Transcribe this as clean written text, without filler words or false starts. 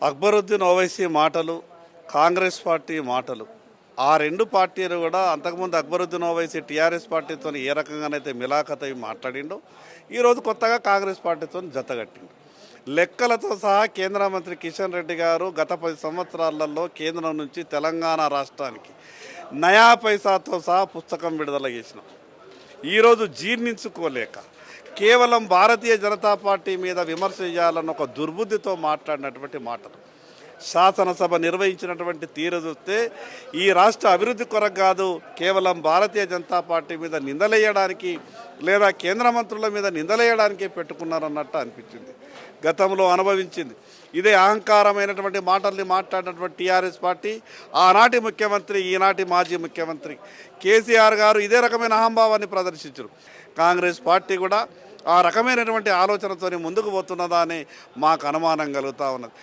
అక్బరుద్దీన్ ఓవైసీ మాటలు, కాంగ్రెస్ పార్టీ మాటలు, ఆ రెండు పార్టీలు కూడా అంతకుముందు అక్బరుద్దీన్ ఓవైసీ టీఆర్ఎస్ పార్టీతో ఏ రకంగానైతే మిలాఖత్ అయి మాట్లాడిండో ఈరోజు కొత్తగా కాంగ్రెస్ పార్టీతో జతగట్టిండు. లెక్కలతో సహా కేంద్ర మంత్రి కిషన్ రెడ్డి గారు గత 10 సంవత్సరాలలో కేంద్రం నుంచి తెలంగాణ రాష్ట్రానికి నయా పైసాతో సహా పుస్తకం విడుదల చేసినాం. ఈరోజు జీర్ణించుకోలేక కేవలం భారతీయ జనతా పార్టీ మీద విమర్శ చేయాలన్న ఒక దుర్బుద్ధితో మాట్లాడినటువంటి మాటలు, శాసనసభ నిర్వహించినటువంటి తీరు చూస్తే ఈ రాష్ట్ర అభివృద్ధి కొరకు కాదు, కేవలం భారతీయ జనతా పార్టీ మీద నిందలేయడానికి లేదా కేంద్ర మంత్రుల మీద నిందలేయడానికే పెట్టుకున్నారన్నట్టు అనిపించింది. గతంలో అనుభవించింది ఇదే అహంకారమైనటువంటి మాటల్ని మాట్లాడినటువంటి టీఆర్ఎస్ పార్టీ, ఆనాటి ముఖ్యమంత్రి ఈనాటి మాజీ ముఖ్యమంత్రి కేసీఆర్ గారు ఇదే రకమైన అహంభావాన్ని ప్రదర్శించారు. కాంగ్రెస్ పార్టీ కూడా ఆ రకమైనటువంటి ఆలోచనతో ముందుకు పోతున్నదా అని మాకు అనుమానం కలుగుతూ ఉన్నది.